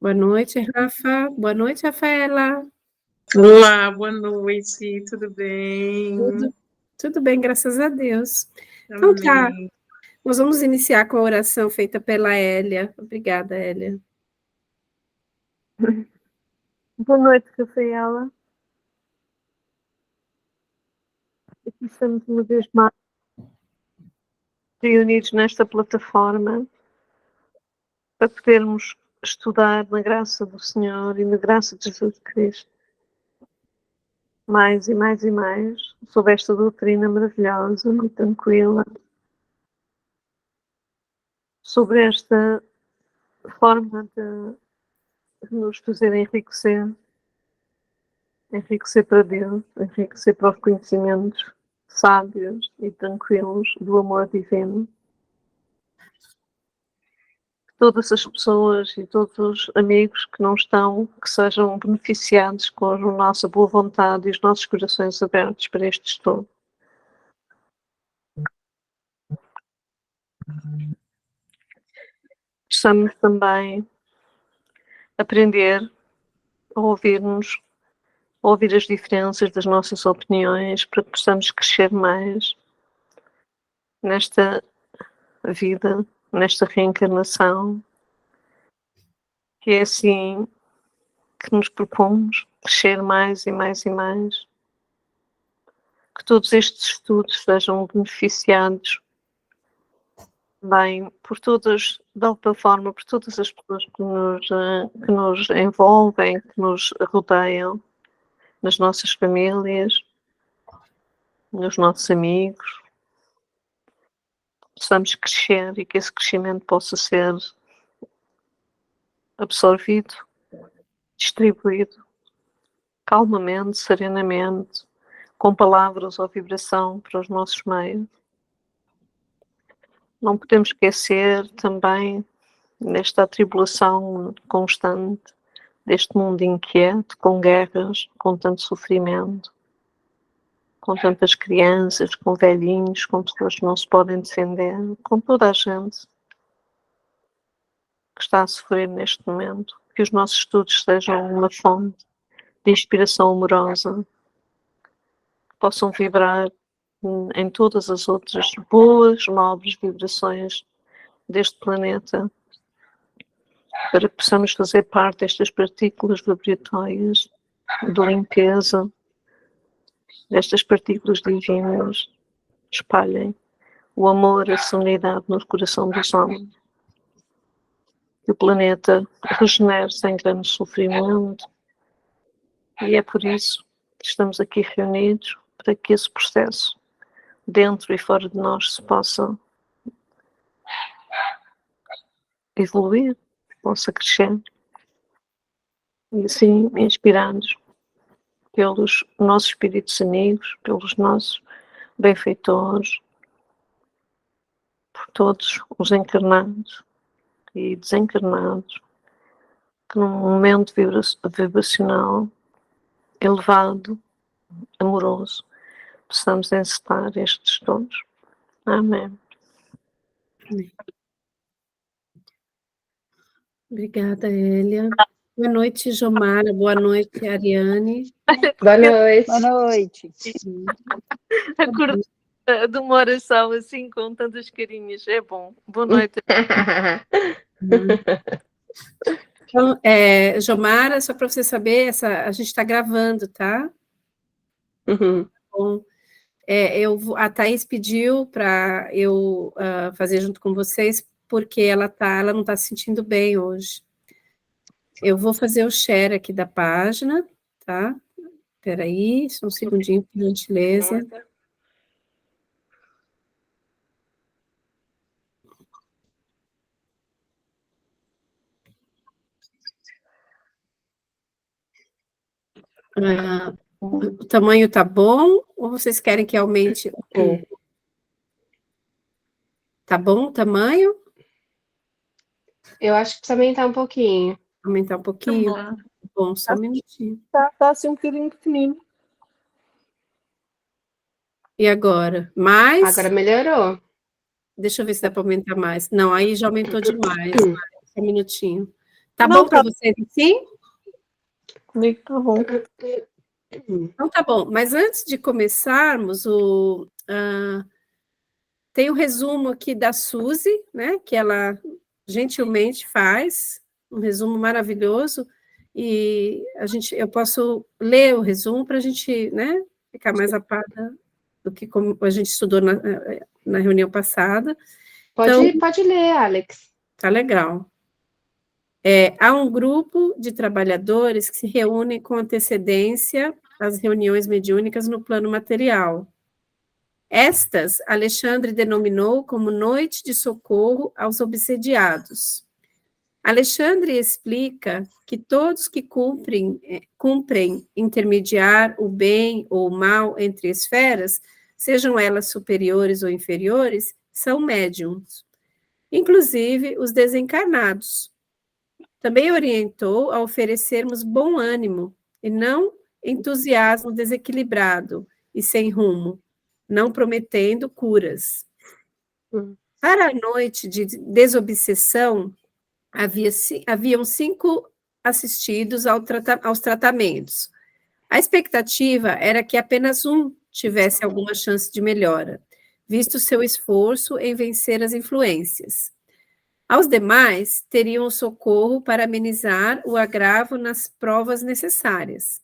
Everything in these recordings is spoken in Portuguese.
Boa noite, Rafa. Boa noite, Rafaela. Olá, boa noite, tudo bem? Tudo bem, graças a Deus. Então tá, nós vamos iniciar com a oração feita pela Hélia. Obrigada, Hélia. Boa noite, Rafaela. Aqui estamos uma vez mais reunidos nesta plataforma para podermos estudar na graça do Senhor e na graça de Jesus Cristo mais e mais e mais sobre esta doutrina maravilhosa, muito tranquila, sobre esta forma de nos fazer enriquecer para Deus, enriquecer para os conhecimentos sábios e tranquilos do amor divino. Todas as pessoas e todos os amigos que não estão, que sejam beneficiados com a nossa boa vontade e os nossos corações abertos para este estudo. Possamos também aprender a ouvir-nos, a ouvir as diferenças das nossas opiniões, para que possamos crescer mais nesta vida, nesta reencarnação, que é assim que nos propomos crescer mais e mais e mais. Que todos estes estudos sejam beneficiados bem por todas, de alguma forma, por todas as pessoas que nos envolvem, que nos rodeiam, nas nossas famílias, nos nossos amigos. Possamos crescer e que esse crescimento possa ser absorvido, distribuído, calmamente, serenamente, com palavras ou vibração para os nossos meios. Não podemos esquecer também, nesta atribulação constante, deste mundo inquieto, com guerras, com tanto sofrimento, com tantas crianças, com velhinhos, com pessoas que não se podem defender, com toda a gente que está a sofrer neste momento, que os nossos estudos sejam uma fonte de inspiração amorosa, que possam vibrar em todas as outras boas, nobres vibrações deste planeta, para que possamos fazer parte destas partículas vibratórias de limpeza, destas partículas divinas, espalhem o amor, a serenidade no coração dos homens. Que o planeta regenere sem grande sofrimento. E é por isso que estamos aqui reunidos, para que esse processo, dentro e fora de nós, se possa evoluir, possa crescer. E assim, inspirados pelos nossos espíritos amigos, pelos nossos benfeitores, por todos os encarnados e desencarnados, que num momento vibracional elevado, amoroso, possamos encetar estes dons. Amém. Obrigada, Hélia. Boa noite, Jomara. Boa noite, Ariane. Boa noite. Boa noite. Acordar de uma oração assim, com tantas carinhas, é bom. Boa noite. Então, Jomara, só para você saber, a gente está gravando, tá? Uhum. Bom, a Thaís pediu para eu fazer junto com vocês, porque ela não está se sentindo bem hoje. Eu vou fazer o share aqui da página, tá? Espera aí, só um segundinho, por gentileza. O tamanho tá bom ou vocês querem que aumente um pouco? Tá bom o tamanho? Eu acho que precisa aumentar um pouquinho. Aumentar um pouquinho? Bom, só um minutinho. Tá assim um bocadinho pequenino. E agora? Mais? Agora melhorou. Deixa eu ver se dá para aumentar mais. Não, aí já aumentou demais. Só um minutinho. Tá Não, bom para tá. vocês sim? Comigo tá bom. Então tá bom, mas antes de começarmos, tem um resumo aqui da Suzy, né, que ela gentilmente faz, um resumo maravilhoso, e eu posso ler o resumo para a gente, né, ficar mais a par do que como a gente estudou na reunião passada. Então, Pode ler, Alex. tá legal. Há um grupo de trabalhadores que se reúnem com antecedência às reuniões mediúnicas no plano material. Estas, Alexandre denominou como noite de socorro aos obsediados. Alexandre explica que todos que cumprem intermediar o bem ou o mal entre esferas, sejam elas superiores ou inferiores, são médiums, inclusive os desencarnados. Também orientou a oferecermos bom ânimo e não entusiasmo desequilibrado e sem rumo, não prometendo curas. Para a noite de desobsessão, haviam 5 assistidos aos tratamentos. A expectativa era que apenas um tivesse alguma chance de melhora, visto seu esforço em vencer as influências. Aos demais, teriam o socorro para amenizar o agravo nas provas necessárias.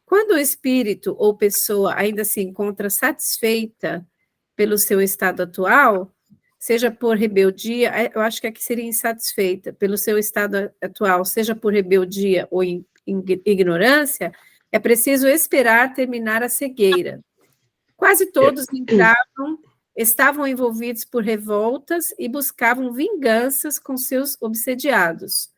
Quando o espírito ou pessoa ainda se encontra satisfeita pelo seu estado atual, seja por rebeldia, eu acho que aqui seria insatisfeita pelo seu estado atual, seja por rebeldia ou ignorância, é preciso esperar terminar a cegueira. Quase todos estavam envolvidos por revoltas e buscavam vinganças com seus obsediados.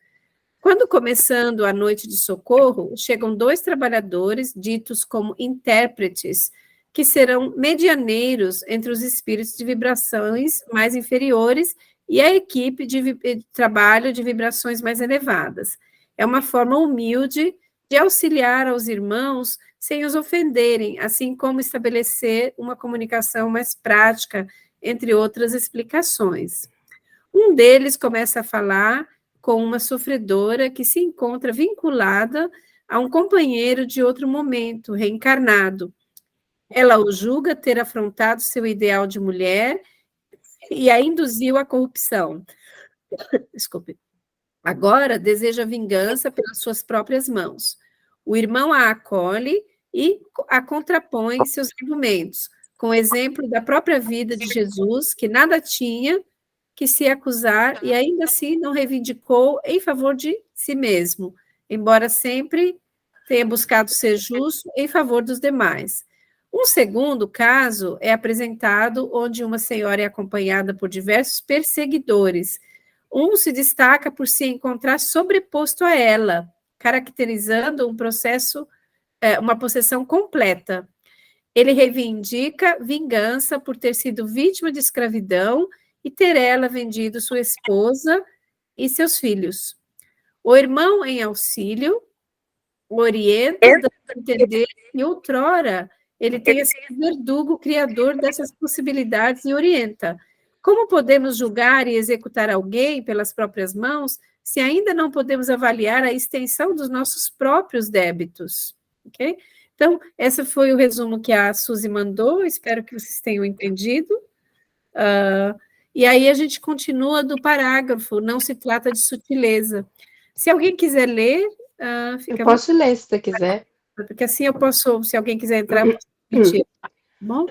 Quando começando a noite de socorro, chegam 2 trabalhadores, ditos como intérpretes, que serão medianeiros entre os espíritos de vibrações mais inferiores e a equipe de trabalho de vibrações mais elevadas. É uma forma humilde de auxiliar aos irmãos sem os ofenderem, assim como estabelecer uma comunicação mais prática, entre outras explicações. Um deles começa a falar com uma sofredora que se encontra vinculada a um companheiro de outro momento, reencarnado. Ela o julga ter afrontado seu ideal de mulher e a induziu à corrupção. Desculpe. Agora deseja vingança pelas suas próprias mãos. O irmão a acolhe e a contrapõe em seus argumentos, com o exemplo da própria vida de Jesus, que nada tinha que se acusar e ainda assim não reivindicou em favor de si mesmo, embora sempre tenha buscado ser justo em favor dos demais. Um segundo caso é apresentado onde uma senhora é acompanhada por diversos perseguidores. Um se destaca por se encontrar sobreposto a ela, caracterizando um processo, uma possessão completa. Ele reivindica vingança por ter sido vítima de escravidão e ter ela vendido sua esposa e seus filhos. O irmão em auxílio orienta, dando a entender que outrora ele tenha sido verdugo criador dessas possibilidades e orienta. Como podemos julgar e executar alguém pelas próprias mãos se ainda não podemos avaliar a extensão dos nossos próprios débitos? Ok? Então, esse foi o resumo que a Suzy mandou, espero que vocês tenham entendido. E aí a gente continua do parágrafo, não se trata de sutileza. Se alguém quiser ler, Eu posso ler, se você quiser. Porque assim eu posso, se alguém quiser entrar, eu posso repetir. Tá bom?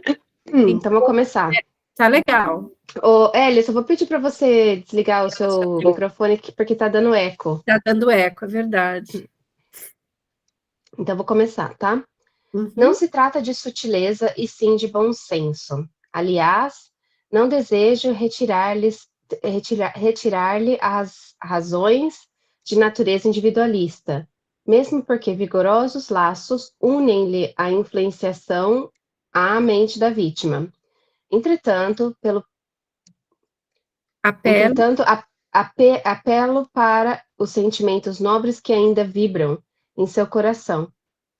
Então, vou começar. Tá legal. Ô, Elis, eu vou pedir para você desligar o seu microfone, porque tá dando eco. Tá dando eco, é verdade. Então, vou começar, tá? Uhum. Não se trata de sutileza, e sim de bom senso. Aliás, não desejo retirar-lhe as razões de natureza individualista, mesmo porque vigorosos laços unem-lhe a influenciação à mente da vítima. Entretanto, apelo para os sentimentos nobres que ainda vibram em seu coração,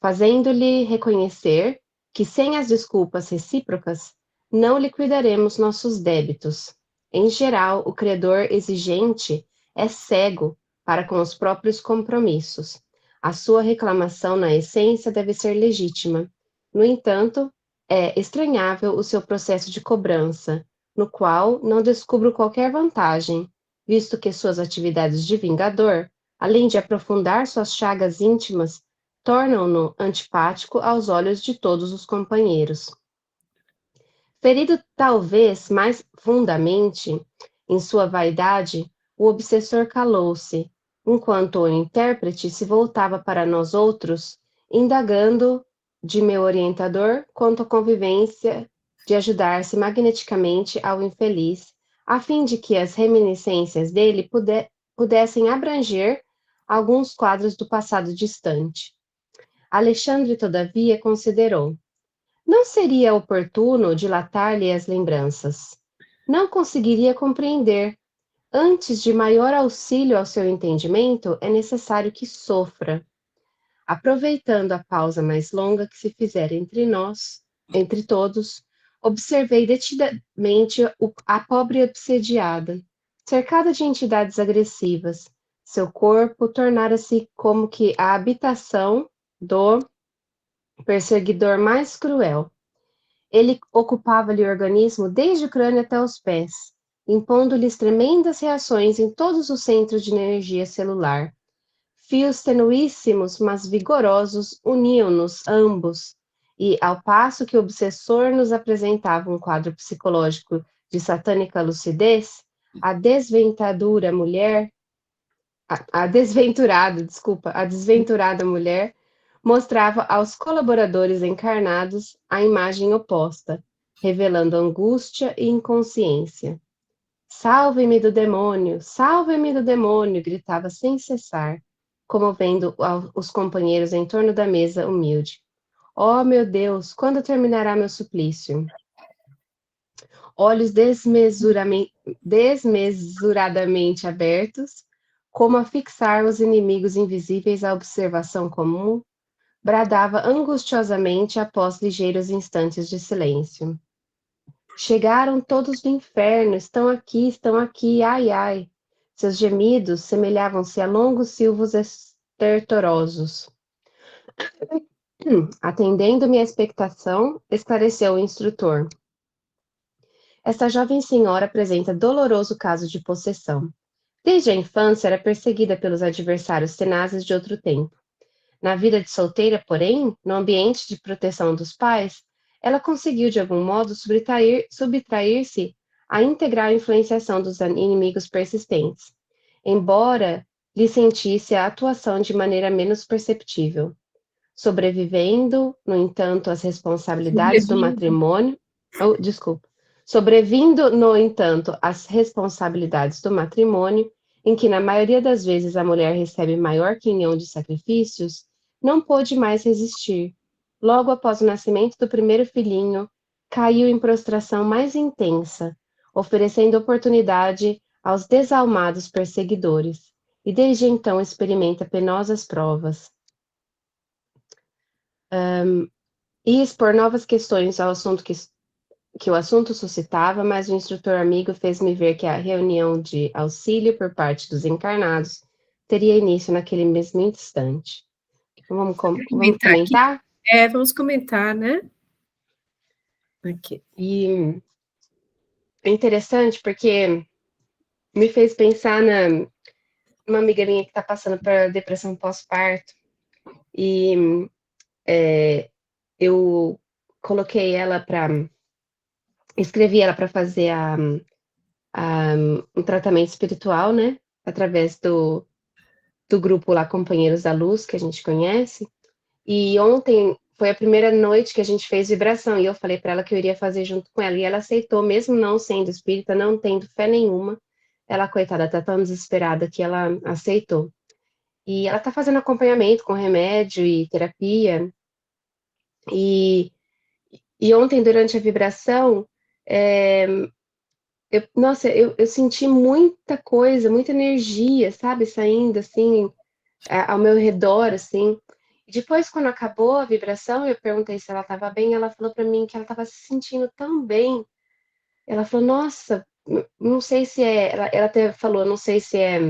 fazendo-lhe reconhecer que, sem as desculpas recíprocas, não liquidaremos nossos débitos. Em geral, o credor exigente é cego para com os próprios compromissos. A sua reclamação, na essência, deve ser legítima. No entanto, é estranhável o seu processo de cobrança, no qual não descubro qualquer vantagem, visto que suas atividades de vingador, além de aprofundar suas chagas íntimas, tornam-no antipático aos olhos de todos os companheiros. Ferido talvez mais fundamente em sua vaidade, o obsessor calou-se, enquanto o intérprete se voltava para nós outros, indagando de meu orientador quanto à convivência de ajudar-se magneticamente ao infeliz, a fim de que as reminiscências dele pudessem abranger alguns quadros do passado distante. Alexandre, todavia, considerou: não seria oportuno dilatar-lhe as lembranças. Não conseguiria compreender. Antes de maior auxílio ao seu entendimento, é necessário que sofra. Aproveitando a pausa mais longa que se fizera entre nós, entre todos, observei detidamente a pobre obsediada, cercada de entidades agressivas. Seu corpo tornara-se como que a habitação do perseguidor mais cruel. Ele ocupava-lhe o organismo desde o crânio até os pés, impondo-lhes tremendas reações em todos os centros de energia celular. Fios tenuíssimos, mas vigorosos, uniam-nos ambos, e, ao passo que o obsessor nos apresentava um quadro psicológico de satânica lucidez, a desventurada mulher mostrava aos colaboradores encarnados a imagem oposta, revelando angústia e inconsciência. Salve-me do demônio! Salve-me do demônio! Gritava sem cessar, comovendo os companheiros em torno da mesa humilde. Oh, meu Deus, quando terminará meu suplício? Olhos desmesuradamente abertos, como a fixar os inimigos invisíveis à observação comum, bradava angustiosamente após ligeiros instantes de silêncio. Chegaram todos do inferno, estão aqui, ai, ai. Seus gemidos semelhavam-se a longos silvos estertorosos. Atendendo minha expectação, esclareceu o instrutor. Esta jovem senhora apresenta doloroso caso de possessão. Desde a infância era perseguida pelos adversários tenazes de outro tempo. Na vida de solteira, porém, no ambiente de proteção dos pais, ela conseguiu de algum modo subtrair-se à integral influenciação dos inimigos persistentes, embora lhe sentisse a atuação de maneira menos perceptível. Sobrevivendo, no entanto, às responsabilidades do matrimônio. Sobrevindo, no entanto, às responsabilidades do matrimônio, em que na maioria das vezes a mulher recebe maior quinhão de sacrifícios, não pôde mais resistir. Logo após o nascimento do primeiro filhinho, caiu em prostração mais intensa, oferecendo oportunidade aos desalmados perseguidores, e desde então experimenta penosas provas. E expor novas questões ao assunto que o assunto suscitava, mas o instrutor amigo fez-me ver que a reunião de auxílio por parte dos encarnados teria início naquele mesmo instante. Vamos comentar? Vamos comentar, né? Aqui. E é interessante porque me fez pensar numa amiga minha que está passando por depressão pós-parto, e eu coloquei ela escrevi ela para fazer um tratamento espiritual, né? Através do grupo lá, Companheiros da Luz, que a gente conhece. E ontem foi a primeira noite que a gente fez vibração, e eu falei para ela que eu iria fazer junto com ela, e ela aceitou, mesmo não sendo espírita, não tendo fé nenhuma. Ela, coitada, tá tão desesperada que ela aceitou. E ela tá fazendo acompanhamento com remédio e terapia. E ontem, durante a vibração, eu senti muita coisa, muita energia, sabe, saindo, assim, ao meu redor, assim. Depois, quando acabou a vibração, eu perguntei se ela estava bem, ela falou para mim que ela estava se sentindo tão bem. Ela falou, nossa, não sei se ela até falou, não sei se é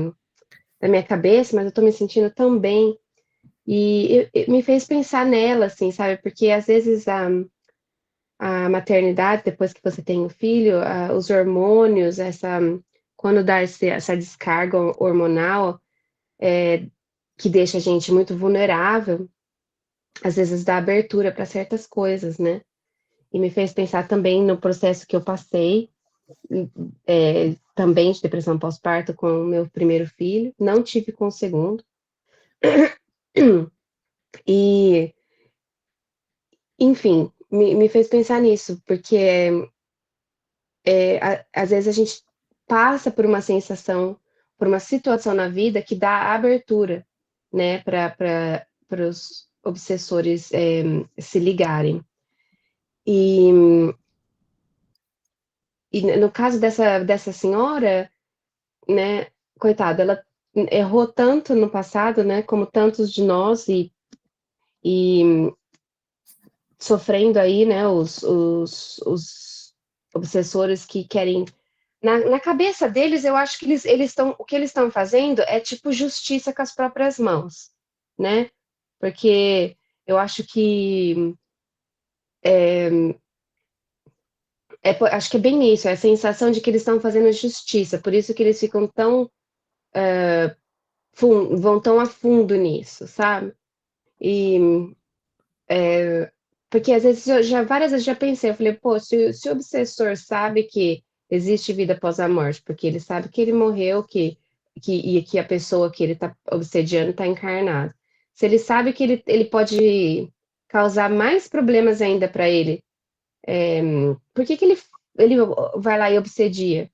da minha cabeça, mas eu tô me sentindo tão bem. E me fez pensar nela, assim, sabe? Porque às vezes a maternidade, depois que você tem o filho, os hormônios, quando dá essa descarga hormonal, que deixa a gente muito vulnerável, às vezes dá abertura para certas coisas, né? E me fez pensar também no processo que eu passei, também de depressão pós-parto com o meu primeiro filho, não tive com o segundo. E, enfim, me fez pensar nisso, porque às vezes a gente passa por uma sensação, por uma situação na vida que dá abertura, né, para os obsessores se ligarem. E no caso dessa senhora, né, coitada, ela errou tanto no passado, né, como tantos de nós, e sofrendo aí, né, os obsessores que querem. Na cabeça deles, eu acho que eles estão. O que eles estão fazendo é tipo justiça com as próprias mãos, né? Porque eu acho que. Acho que é bem isso, é a sensação de que eles estão fazendo justiça, por isso que eles ficam vão tão a fundo nisso, sabe? E porque às vezes várias vezes já pensei, eu falei, pô, se o obsessor sabe que existe vida após a morte, porque ele sabe que ele morreu, e que a pessoa que ele está obsediando está encarnada. Se ele sabe que ele pode causar mais problemas ainda para ele, por que ele vai lá e obsedia?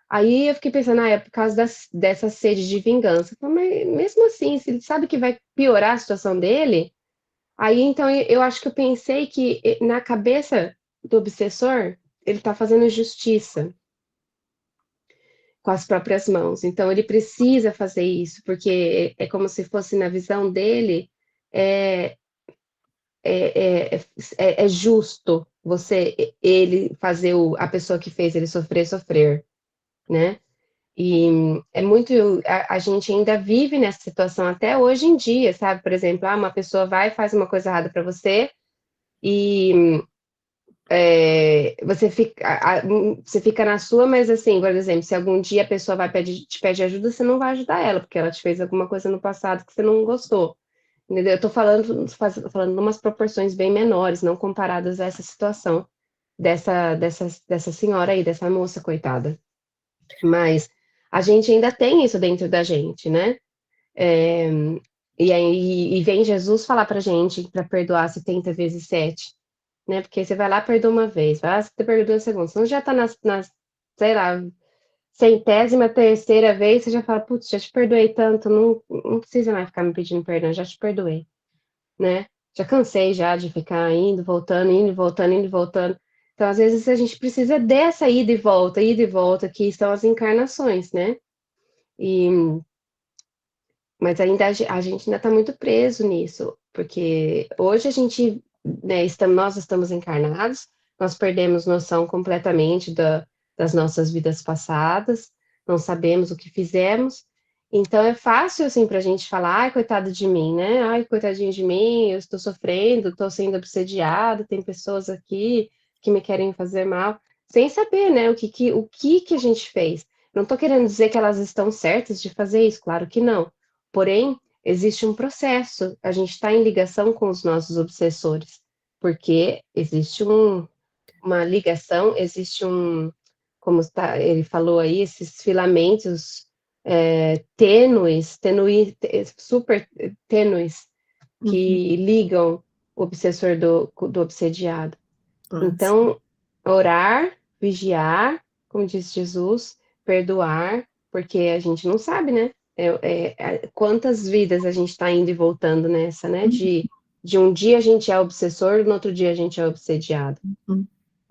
Aí eu fiquei pensando, é por causa dessa sede de vingança. Eu falei, mas mesmo assim, se ele sabe que vai piorar a situação dele, aí então eu acho que eu pensei que na cabeça do obsessor, ele está fazendo justiça com as próprias mãos. Então ele precisa fazer isso, porque é como se fosse na visão dele, é, é justo ele fazer a pessoa que fez ele sofrer, né? E é muito. A gente ainda vive nessa situação até hoje em dia, sabe? Por exemplo, uma pessoa vai e faz uma coisa errada para você e você fica na sua, mas assim, por exemplo, se algum dia a pessoa te pede ajuda, você não vai ajudar ela, porque ela te fez alguma coisa no passado que você não gostou. Entendeu? Eu tô falando em umas proporções bem menores, não comparadas a essa situação dessa senhora aí, dessa moça, coitada. Mas a gente ainda tem isso dentro da gente, né? É, e aí vem Jesus falar pra gente para perdoar 70 vezes 7, né? Porque você vai lá, perdoa uma vez, vai lá, você perdoa a segunda. Você não já tá sei lá, centésima terceira vez, você já fala, putz, já te perdoei tanto, não precisa mais ficar me pedindo perdão, já te perdoei, né? Já cansei já de ficar indo, voltando, indo, voltando, indo, voltando. Então, às vezes, a gente precisa dessa ida e volta, que são as encarnações, né? E, mas ainda a gente ainda está muito preso nisso, porque hoje a gente, né, nós estamos encarnados, nós perdemos noção completamente das nossas vidas passadas, não sabemos o que fizemos, então é fácil assim para a gente falar, ai, coitado de mim, né? Ai, coitadinho de mim, eu estou sofrendo, estou sendo obsediado, tem pessoas aqui que me querem fazer mal, sem saber, né, o que a gente fez. Não estou querendo dizer que elas estão certas de fazer isso, claro que não. Porém, existe um processo, a gente está em ligação com os nossos obsessores, porque existe uma ligação, existe como ele falou aí, esses filamentos super tênues, que ligam o obsessor do obsediado. Então, orar, vigiar, como disse Jesus, perdoar, porque a gente não sabe, né? Quantas vidas a gente está indo e voltando nessa, né? De um dia a gente é obsessor, no outro dia a gente é obsediado,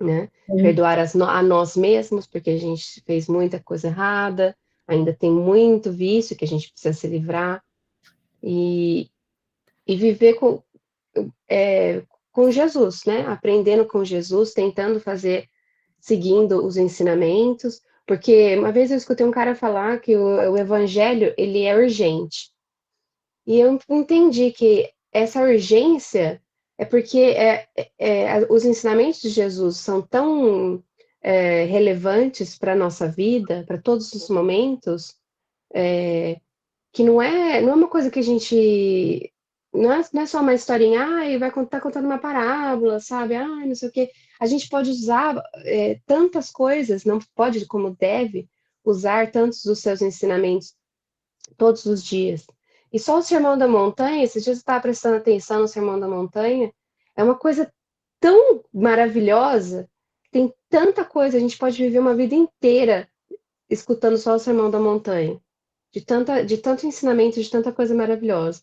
né? Perdoar a nós mesmos, porque a gente fez muita coisa errada, ainda tem muito vício que a gente precisa se livrar, e viver com Jesus, né? Aprendendo com Jesus, tentando fazer, seguindo os ensinamentos, Porque uma vez eu escutei um cara falar que o evangelho, ele é urgente. E eu entendi que essa urgência é porque os ensinamentos de Jesus são tão relevantes para a nossa vida, para todos os momentos, que não é uma coisa que a gente. Não é só uma historinha, e vai estar contando uma parábola, sabe? Não sei o quê. A gente pode usar tantas coisas, não pode, como deve, usar tantos dos seus ensinamentos todos os dias. E só o Sermão da Montanha, esses dias eu estava prestando atenção no Sermão da Montanha, é uma coisa tão maravilhosa, tem tanta coisa, a gente pode viver uma vida inteira escutando só o Sermão da Montanha, de tanto ensinamento, de tanta coisa maravilhosa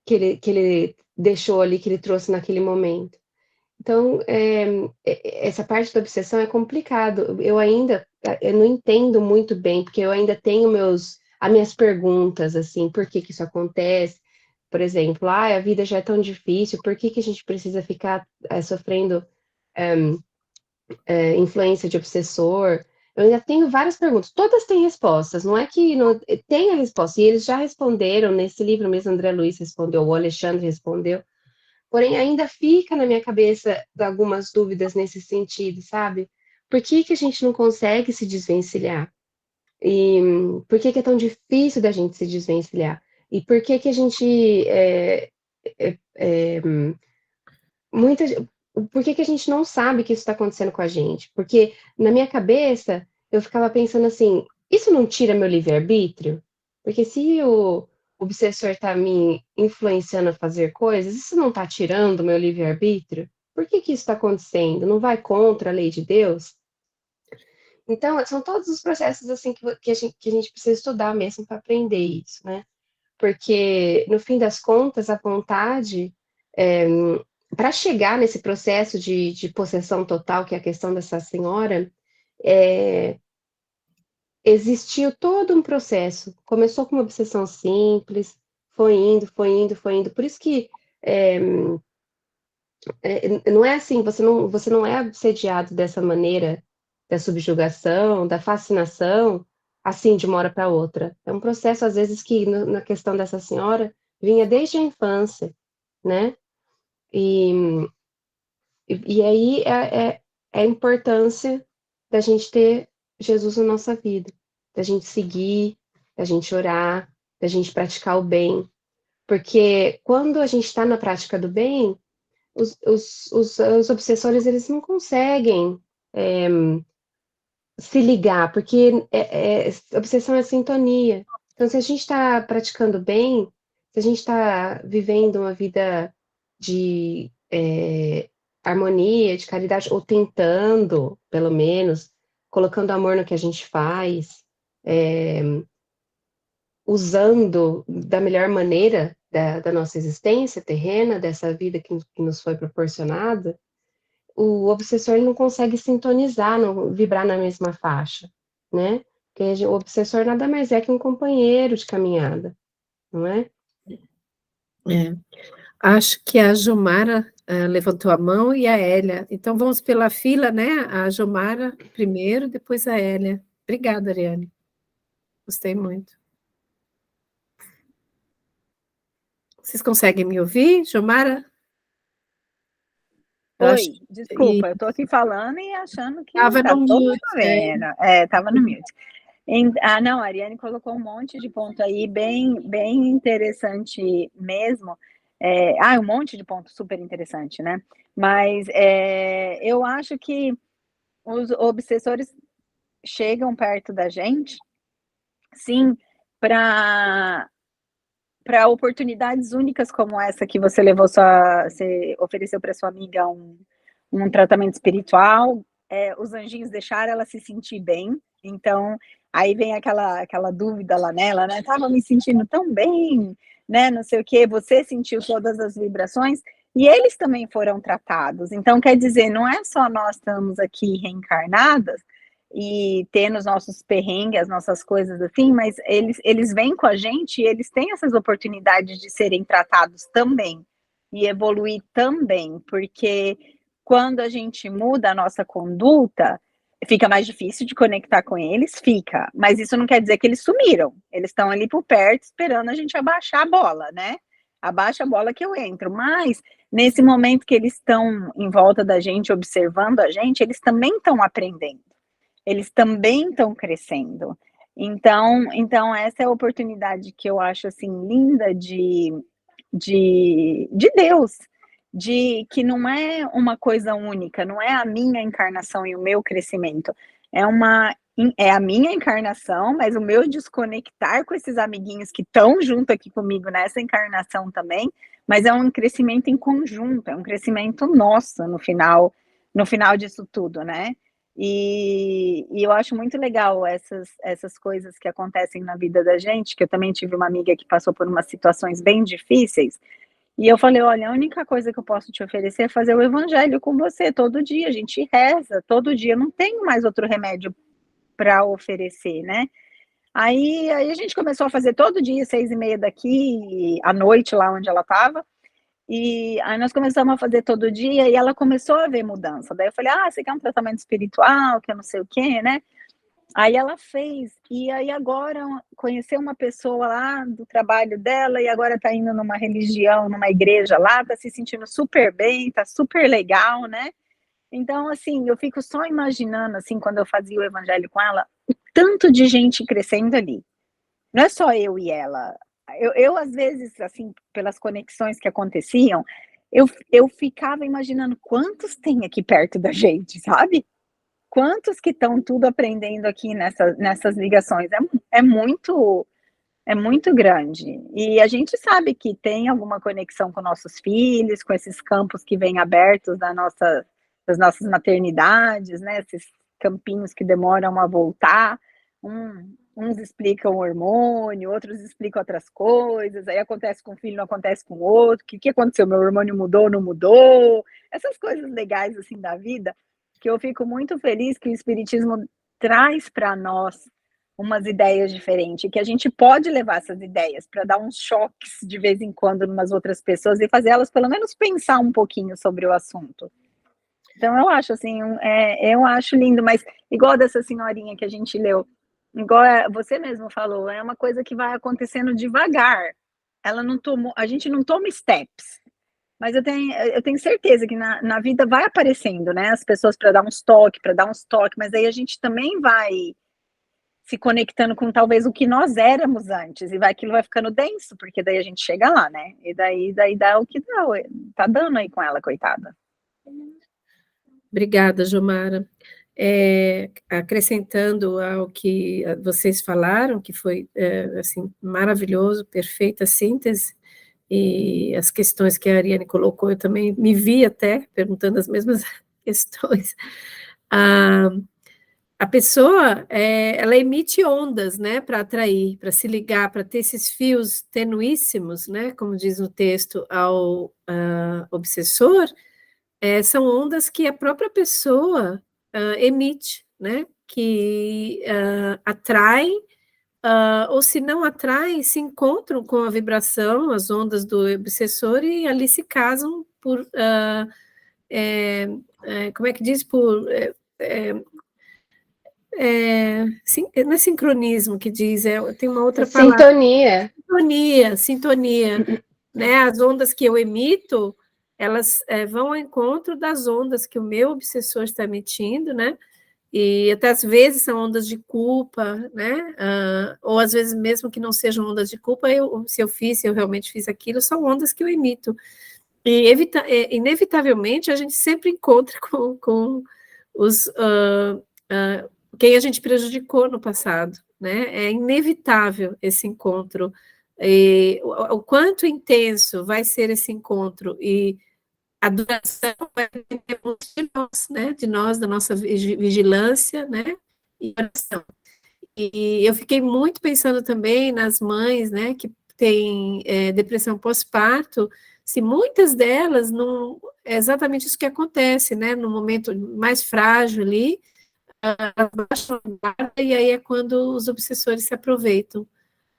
que ele deixou ali, que ele trouxe naquele momento. Então, essa parte da obsessão é complicado. Eu não entendo muito bem, porque eu ainda tenho as minhas perguntas, assim, por que isso acontece? Por exemplo, a vida já é tão difícil, por que a gente precisa ficar sofrendo influência de obsessor? Eu ainda tenho várias perguntas, todas têm respostas, não é que não tem a resposta, e eles já responderam nesse livro mesmo, André Luiz respondeu, o Alexandre respondeu, porém ainda fica na minha cabeça algumas dúvidas nesse sentido, sabe? Por que a gente não consegue se desvencilhar? E por que é tão difícil da gente se desvencilhar? E por que a gente muita, por que a gente não sabe que isso está acontecendo com a gente? Porque na minha cabeça eu ficava pensando assim, isso não tira meu livre-arbítrio? Porque se o obsessor está me influenciando a fazer coisas, isso não está tirando meu livre-arbítrio? Por que isso está acontecendo? Não vai contra a lei de Deus? Então, são todos os processos assim que a gente precisa estudar mesmo para aprender isso, né? Porque, no fim das contas, a vontade, para chegar nesse processo de possessão total, que é a questão dessa senhora, existiu todo um processo. Começou com uma obsessão simples, foi indo, foi indo, foi indo. Por isso que não é assim, você não é obsediado dessa maneira, da subjugação, da fascinação, assim, de uma hora para outra. É um processo, às vezes, que na questão dessa senhora, vinha desde a infância, né? E aí é a importância da gente ter Jesus na nossa vida, da gente seguir, da gente orar, da gente praticar o bem. Porque quando a gente está na prática do bem, os obsessores eles não conseguem se ligar, porque obsessão é sintonia. Então, se a gente está praticando bem, se a gente está vivendo uma vida de harmonia, de caridade, ou tentando, pelo menos, colocando amor no que a gente faz, usando da melhor maneira da nossa existência terrena, dessa vida que nos foi proporcionada, o obsessor ele não consegue sintonizar, não vibrar na mesma faixa, né? Porque o obsessor nada mais é que um companheiro de caminhada, não é? Acho que a Jomara levantou a mão e a Hélia. Então vamos pela fila, né? A Jomara primeiro, depois a Hélia. Obrigada, Ariane. Gostei muito. Vocês conseguem me ouvir, Jomara? Oi, desculpa, eu estou aqui falando e achando que estava tá no todo mute, mundo vendo. Estava no mute. Não, a Ariane colocou um monte de ponto aí, bem, bem interessante mesmo. Um monte de ponto super interessante, né? Mas eu acho que os obsessores chegam perto da gente, sim, para oportunidades únicas como essa que você você ofereceu para sua amiga um tratamento espiritual, os anjinhos deixaram ela se sentir bem, então aí vem aquela dúvida lá nela, né? Tava me sentindo tão bem, né? Não sei o que, você sentiu todas as vibrações e eles também foram tratados. Então, quer dizer, não é só nós estamos aqui reencarnadas e tendo os nossos perrengues, as nossas coisas assim, mas eles vêm com a gente e eles têm essas oportunidades de serem tratados também e evoluir também, porque quando a gente muda a nossa conduta, Fica mais difícil de conectar com eles? Fica, mas isso não quer dizer que eles sumiram. Eles estão ali por perto, esperando a gente abaixar a bola, né? Abaixa a bola que eu entro. Mas, nesse momento que eles estão em volta da gente, observando a gente, eles também estão aprendendo. Eles também estão crescendo. Então, essa é a oportunidade que eu acho, assim, linda de Deus, de que não é uma coisa única, não é a minha encarnação e o meu crescimento, é a minha encarnação, mas o meu desconectar com esses amiguinhos que estão junto aqui comigo nessa encarnação também, mas é um crescimento em conjunto, é um crescimento nosso no final disso tudo, né? E eu acho muito legal essas coisas que acontecem na vida da gente, que eu também tive uma amiga que passou por umas situações bem difíceis, e eu falei, olha, a única coisa que eu posso te oferecer é fazer o evangelho com você todo dia, a gente reza todo dia, não tenho mais outro remédio para oferecer, né? Aí a gente começou a fazer todo dia, 6:30 daqui, à noite, lá onde ela estava, e aí nós começamos a fazer todo dia, e ela começou a ver mudança. Daí eu falei, você quer um tratamento espiritual, que eu não sei o quê, né? Aí ela fez, e aí agora conheceu uma pessoa lá do trabalho dela, e agora tá indo numa religião, numa igreja lá, tá se sentindo super bem, tá super legal, né? Então, assim, eu fico só imaginando, assim, quando eu fazia o evangelho com ela, o tanto de gente crescendo ali. Não é só eu e ela. Eu às vezes, assim, pelas conexões que aconteciam, eu ficava imaginando quantos tem aqui perto da gente, sabe? Quantos que estão tudo aprendendo aqui nessas ligações? É muito grande. E a gente sabe que tem alguma conexão com nossos filhos, com esses campos que vêm abertos das nossas maternidades, né? Esses campinhos que demoram a voltar. Uns explicam o hormônio, outros explicam outras coisas, aí acontece com um filho, não acontece com o outro, o que aconteceu? Meu hormônio mudou, não mudou? Essas coisas legais, assim, da vida, que eu fico muito feliz que o Espiritismo traz para nós umas ideias diferentes, que a gente pode levar essas ideias para dar uns choques de vez em quando em umas outras pessoas e fazer elas pelo menos pensar um pouquinho sobre o assunto. Então eu acho assim, eu acho lindo, mas igual dessa senhorinha que a gente leu, igual você mesmo falou, é uma coisa que vai acontecendo devagar. A gente não toma steps, mas eu tenho certeza que na vida vai aparecendo, né? As pessoas para dar uns toques, mas aí a gente também vai se conectando com talvez o que nós éramos antes, e aquilo vai ficando denso, porque daí a gente chega lá, né? E daí dá o que dá, tá dando aí com ela, coitada. Obrigada, Jomara. Acrescentando ao que vocês falaram, que foi assim, maravilhoso, perfeita síntese, e as questões que a Ariane colocou, eu também me vi até perguntando as mesmas questões. A pessoa, ela emite ondas, né, para atrair, para se ligar, para ter esses fios tenuíssimos, né, como diz no texto, ao obsessor, são ondas que a própria pessoa emite, né, que atraem, ou se não atraem, se encontram com a vibração, as ondas do obsessor, e ali se casam por, como é que diz, não é sincronismo que diz, tem uma outra palavra. Sintonia, né? As ondas que eu emito, elas vão ao encontro das ondas que o meu obsessor está emitindo, né? E até às vezes são ondas de culpa, né? Ou às vezes mesmo que não sejam ondas de culpa, se eu realmente fiz aquilo, são ondas que eu emito. E inevitavelmente a gente sempre encontra com os quem a gente prejudicou no passado, né? É inevitável esse encontro. E o quanto intenso vai ser esse encontro e a duração vai depender de nós, né? De nós, da nossa vigilância, né? E oração. E eu fiquei muito pensando também nas mães, né? Que têm depressão pós-parto, se muitas delas não é exatamente isso que acontece, né? No momento mais frágil ali, elas baixam a guarda, e aí é quando os obsessores se aproveitam,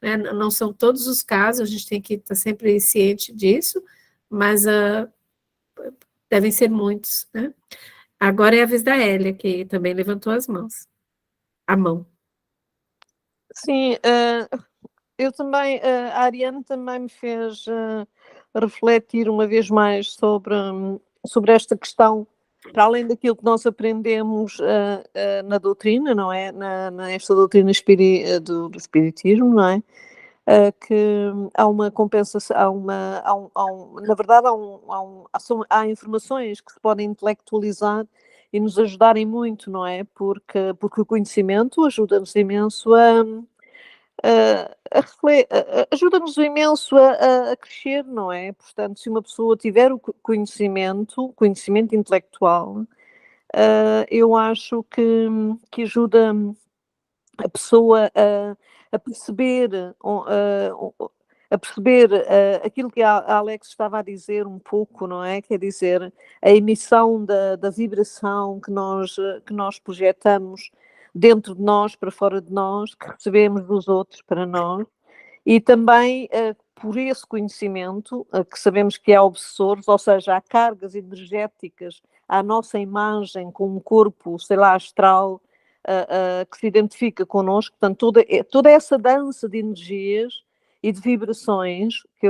né? Não são todos os casos, a gente tem que estar sempre ciente disso, mas devem ser muitos, né? Agora é a vez da Hélia, que também levantou as mãos. A mão. Sim, eu também, a Ariane também me fez refletir uma vez mais sobre esta questão, para além daquilo que nós aprendemos na doutrina, não é? Nesta doutrina do espiritismo, não é? Que há uma compensação, na verdade há informações que se podem intelectualizar e nos ajudarem muito, não é? Porque o conhecimento ajuda-nos imenso ajuda-nos imenso a crescer, não é? Portanto, se uma pessoa tiver o conhecimento intelectual, eu acho que ajuda a pessoa a perceber, aquilo que a Alex estava a dizer um pouco, não é? Quer dizer, a emissão da vibração que nós projetamos dentro de nós, para fora de nós, que recebemos dos outros para nós, e também por esse conhecimento, que sabemos que é obsessor, ou seja, há cargas energéticas à nossa imagem com um corpo, sei lá, astral, que se identifica connosco, portanto, toda essa dança de energias e de vibrações que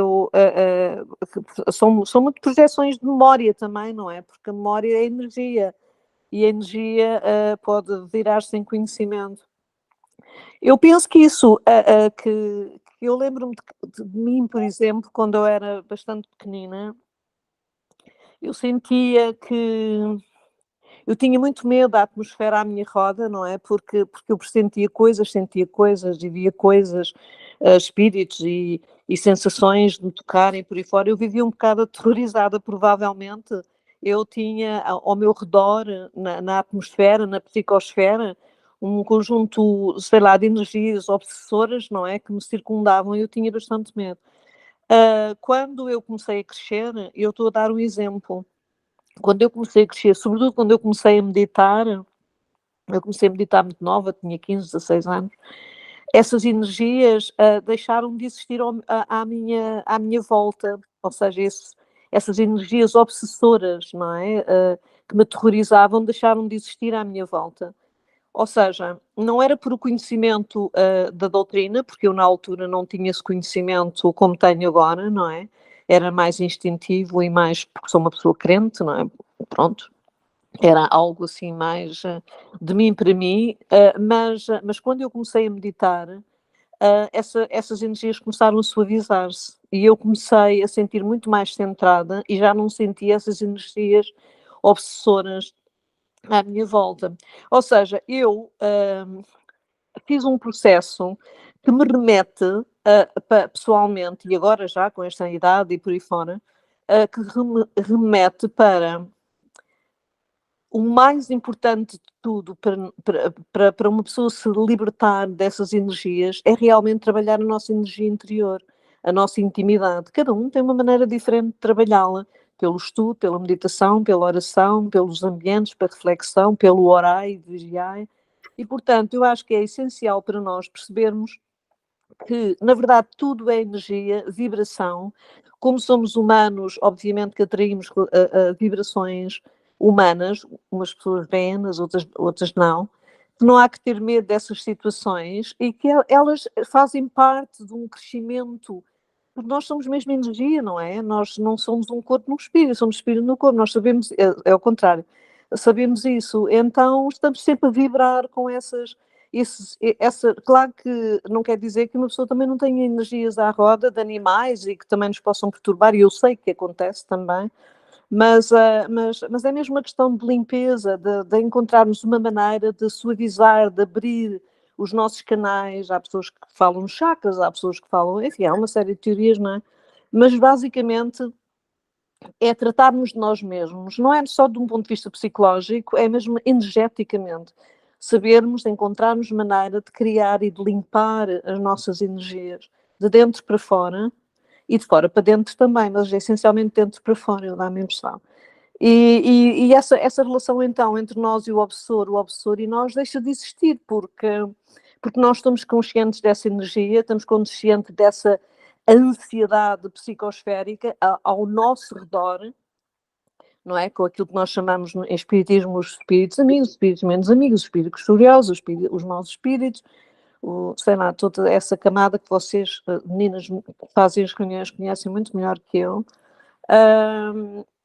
são muito projeções de memória também, não é? Porque a memória é energia e a energia pode virar-se em conhecimento. Eu penso que isso, que eu lembro-me de mim, por exemplo, quando eu era bastante pequenina, eu sentia que eu tinha muito medo da atmosfera à minha roda, não é? Porque eu sentia coisas e via coisas, espíritos e sensações de me tocarem por aí fora. Eu vivia um bocado aterrorizada, provavelmente. Eu tinha ao meu redor, na atmosfera, na psicosfera, um conjunto, sei lá, de energias obsessoras, não é? Que me circundavam e eu tinha bastante medo. Quando eu comecei a crescer, eu estou a dar um exemplo. Quando eu comecei a crescer, sobretudo quando eu comecei a meditar muito nova, tinha 15, 16 anos, essas energias deixaram de existir à minha volta, ou seja, essas energias obsessoras, não é? Que me aterrorizavam, deixaram de existir à minha volta. Ou seja, não era por o conhecimento da doutrina, porque eu na altura não tinha esse conhecimento como tenho agora, não é? Era mais instintivo e mais, porque sou uma pessoa crente, não é? Pronto, era algo assim mais de mim para mim, mas quando eu comecei a meditar, essas energias começaram a suavizar-se e eu comecei a sentir muito mais centrada e já não sentia essas energias obsessoras à minha volta. Ou seja, eu fiz um processo que me remete pessoalmente, e agora já com esta idade e por aí fora, que remete para o mais importante de tudo para uma pessoa se libertar dessas energias é realmente trabalhar a nossa energia interior, a nossa intimidade. Cada um tem uma maneira diferente de trabalhá-la, pelo estudo, pela meditação, pela oração, pelos ambientes, para reflexão, pelo orar e vigiar. E, portanto, eu acho que é essencial para nós percebermos que, na verdade, tudo é energia, vibração. Como somos humanos, obviamente que atraímos vibrações humanas, umas pessoas veem, as outras não. Não há que ter medo dessas situações e que elas fazem parte de um crescimento, porque nós somos mesmo energia, não é? Nós não somos um corpo no espírito, somos espírito no corpo, nós sabemos, é o contrário, sabemos isso, então estamos sempre a vibrar com claro que não quer dizer que uma pessoa também não tenha energias à roda de animais e que também nos possam perturbar, e eu sei que acontece também, mas é mesmo uma questão de limpeza, de encontrarmos uma maneira de suavizar, de abrir os nossos canais. Há pessoas que falam chakras, há pessoas que falam, enfim, há uma série de teorias, não é? Mas basicamente é tratarmos de nós mesmos, não é só de um ponto de vista psicológico, é mesmo energeticamente. Sabermos, encontrarmos maneira de criar e de limpar as nossas energias, de dentro para fora, e de fora para dentro também, mas essencialmente de dentro para fora, eu dá-me a impressão. E essa relação então entre nós e o obsessor e nós deixa de existir, porque nós estamos conscientes dessa energia, estamos conscientes dessa ansiedade psicosférica ao nosso redor, não é? Com aquilo que nós chamamos em espiritismo os espíritos amigos, os espíritos menos amigos, os espíritos curiosos, os maus espíritos, sei lá, toda essa camada que vocês, meninas, que fazem as reuniões, conhecem muito melhor que eu.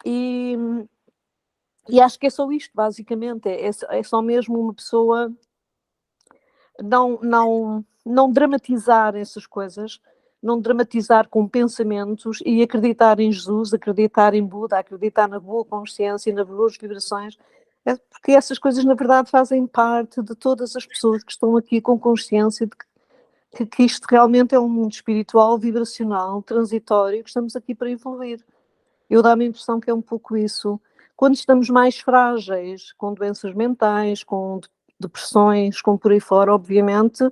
E acho que é só isto, basicamente, é só mesmo uma pessoa não dramatizar essas coisas, não dramatizar com pensamentos e acreditar em Jesus, acreditar em Buda, acreditar na boa consciência e nas boas vibrações, porque essas coisas, na verdade, fazem parte de todas as pessoas que estão aqui com consciência de que isto realmente é um mundo espiritual, vibracional, transitório, que estamos aqui para evoluir. Eu dá-me a impressão que é um pouco isso. Quando estamos mais frágeis, com doenças mentais, com depressões, com por aí fora, obviamente,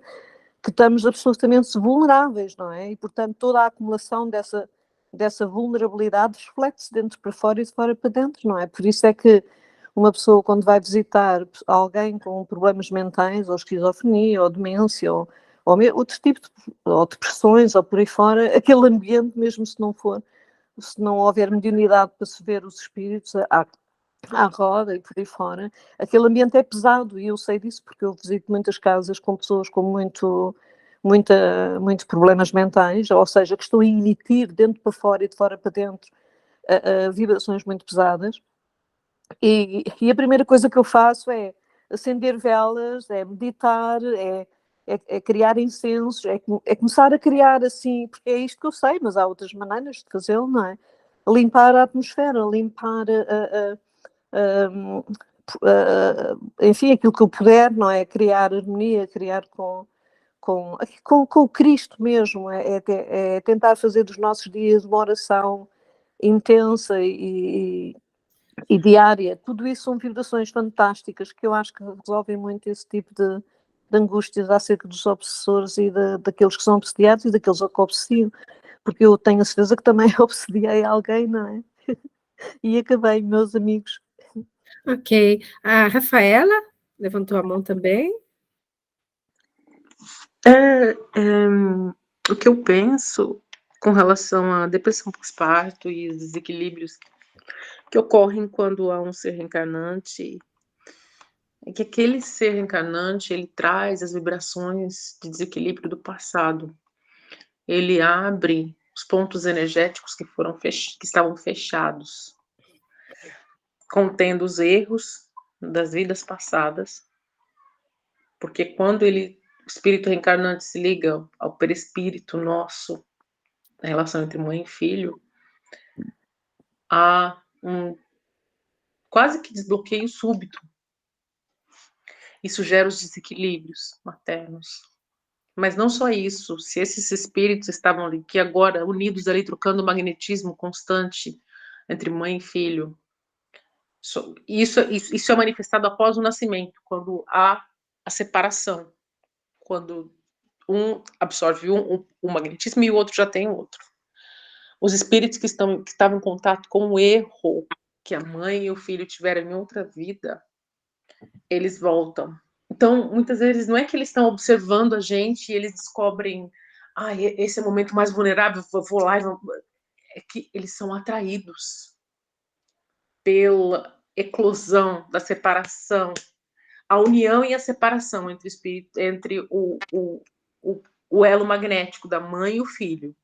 que estamos absolutamente vulneráveis, não é? E, portanto, toda a acumulação dessa vulnerabilidade reflete-se dentro para fora e de fora para dentro, não é? Por isso é que uma pessoa, quando vai visitar alguém com problemas mentais, ou esquizofrenia, ou demência, ou outro tipo ou depressões, ou por aí fora, aquele ambiente, mesmo se não houver mediunidade para se ver os espíritos à roda e por aí fora, aquele ambiente é pesado, e eu sei disso porque eu visito muitas casas com pessoas com muitos problemas mentais, ou seja, que estão a emitir dentro para fora e de fora para dentro vibrações muito pesadas, e a primeira coisa que eu faço é acender velas, é meditar, é criar incensos, é começar a criar assim, porque é isto que eu sei, mas há outras maneiras de fazê-lo, não é? Limpar a atmosfera, limpar enfim, aquilo que eu puder, não é? Criar harmonia, criar com o Cristo mesmo, é tentar fazer dos nossos dias uma oração intensa e diária. Tudo isso são vibrações fantásticas que eu acho que resolvem muito esse tipo de angústias acerca dos obsessores e daqueles que são obsediados e daqueles que obsediam, porque eu tenho a certeza que também obsediei alguém, não é? E acabei, meus amigos. Ok. A Rafaela levantou a mão também. O que eu penso com relação à depressão pós-parto e os desequilíbrios que ocorrem quando há um ser reencarnante é que aquele ser reencarnante, ele traz as vibrações de desequilíbrio do passado. Ele abre os pontos energéticos que estavam fechados, contendo os erros das vidas passadas, porque quando o espírito reencarnante se liga ao perispírito nosso, a relação entre mãe e filho, há um quase que desbloqueio súbito. Isso gera os desequilíbrios maternos. Mas não só isso, se esses espíritos estavam ali, que agora unidos ali, trocando magnetismo constante entre mãe e filho, isso é manifestado após o nascimento, quando há a separação, quando um absorve um magnetismo e o outro já tem outro. Os espíritos que estavam em contato com o erro que a mãe e o filho tiveram em outra vida, eles voltam. Então, muitas vezes, não é que eles estão observando a gente e eles descobrem, esse é o momento mais vulnerável, vou lá. É que eles são atraídos pela eclosão da separação, a união e a separação entre o elo magnético da mãe e o filho.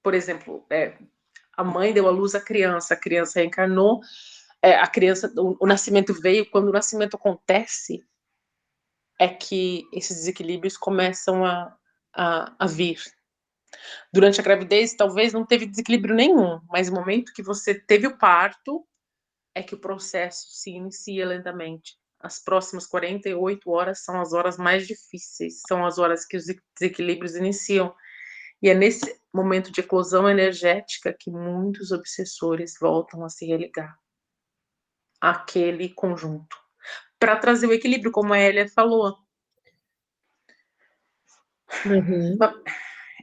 Por exemplo, a mãe deu à luz a criança reencarnou, o nascimento veio. Quando o nascimento acontece, é que esses desequilíbrios começam a vir. Durante a gravidez, talvez não teve desequilíbrio nenhum, mas no momento que você teve o parto, é que o processo se inicia lentamente. As próximas 48 horas são as horas mais difíceis, são as horas que os desequilíbrios iniciam. E é nesse momento de eclosão energética que muitos obsessores voltam a se religar àquele conjunto, para trazer o equilíbrio, como a Hélia falou. Uhum.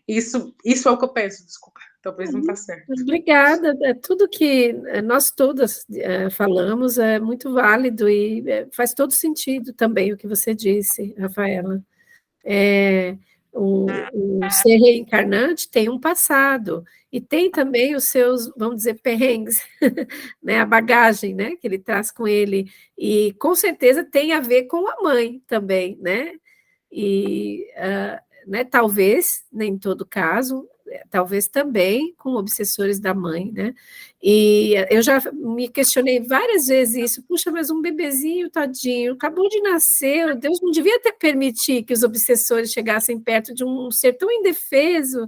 Isso é o que eu penso, desculpa, talvez não está certo. Obrigada. Tudo que nós todas falamos é muito válido e faz todo sentido também o que você disse, Rafaela. O ser reencarnante tem um passado, e tem também os seus, vamos dizer, perrengues, né, a bagagem, né, que ele traz com ele, e com certeza tem a ver com a mãe também, né, e né, talvez, nem em todo caso, talvez também com obsessores da mãe, né? E eu já me questionei várias vezes isso, puxa, mas um bebezinho, tadinho, acabou de nascer, Deus não devia ter permitido que os obsessores chegassem perto de um ser tão indefeso,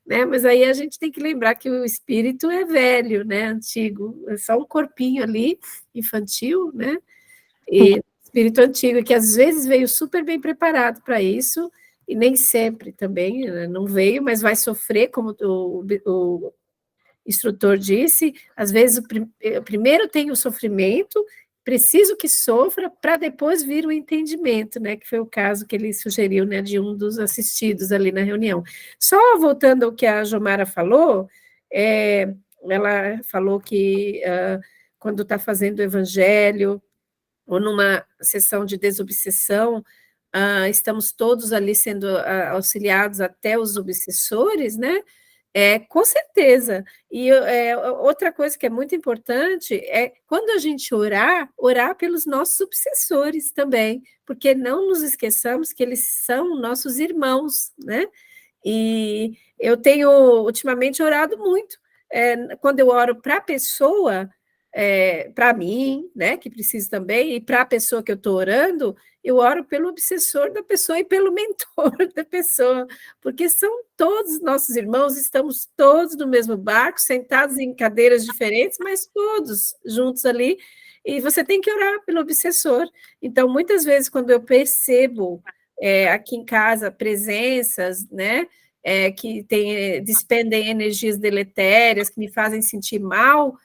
né? Mas aí a gente tem que lembrar que o espírito é velho, né? Antigo, é só um corpinho ali, infantil, né? E espírito antigo, que às vezes veio super bem preparado para isso, e nem sempre também, né, não veio, mas vai sofrer, como o instrutor disse, às vezes primeiro tem o sofrimento, preciso que sofra, para depois vir o entendimento, né, que foi o caso que ele sugeriu, né, de um dos assistidos ali na reunião. Só voltando ao que a Jomara falou, ela falou que quando está fazendo o evangelho, ou numa sessão de desobsessão, estamos todos ali sendo auxiliados até os obsessores, né? Com certeza. E outra coisa que é muito importante é, quando a gente orar pelos nossos obsessores também, porque não nos esqueçamos que eles são nossos irmãos, né? E eu tenho, ultimamente, orado muito. Quando eu oro para a pessoa, para mim, né, que preciso também, e para a pessoa que eu estou orando, eu oro pelo obsessor da pessoa e pelo mentor da pessoa, porque são todos nossos irmãos, estamos todos no mesmo barco, sentados em cadeiras diferentes, mas todos juntos ali, e você tem que orar pelo obsessor. Então, muitas vezes, quando eu percebo aqui em casa presenças, né, que despendem energias deletérias, que me fazem sentir mal,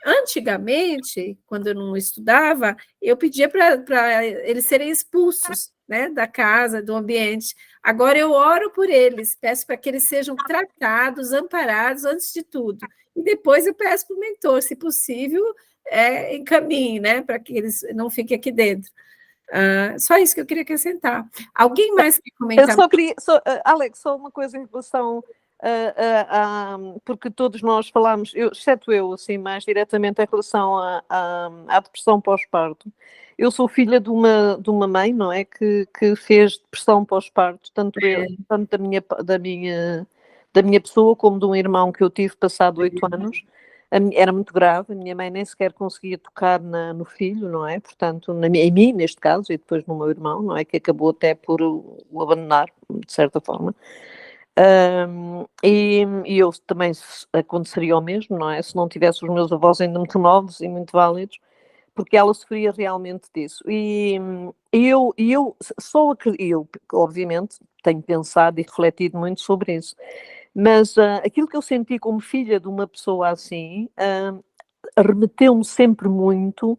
antigamente, quando eu não estudava, eu pedia para eles serem expulsos, né, da casa, do ambiente. Agora eu oro por eles, peço para que eles sejam tratados, amparados antes de tudo. E depois eu peço para o mentor, se possível, encaminhe, né, para que eles não fiquem aqui dentro. Só isso que eu queria acrescentar. Alguém mais quer comentar? Eu só queria, Alex, só uma coisa em relação porque todos nós falamos, exceto eu, assim, mais diretamente em relação à depressão pós-parto. Eu sou filha de uma mãe, não é, que fez depressão pós-parto, tanto da minha pessoa como de um irmão que eu tive passado 8 anos. Era muito grave, a minha mãe nem sequer conseguia tocar no filho, não é? Portanto, em mim, neste caso, e depois no meu irmão, não é? Que acabou até por o abandonar, de certa forma. E eu também aconteceria o mesmo, não é? Se não tivesse os meus avós ainda muito novos e muito válidos, porque ela sofria realmente disso. E eu obviamente, tenho pensado e refletido muito sobre isso. Mas aquilo que eu senti como filha de uma pessoa assim, remeteu-me sempre muito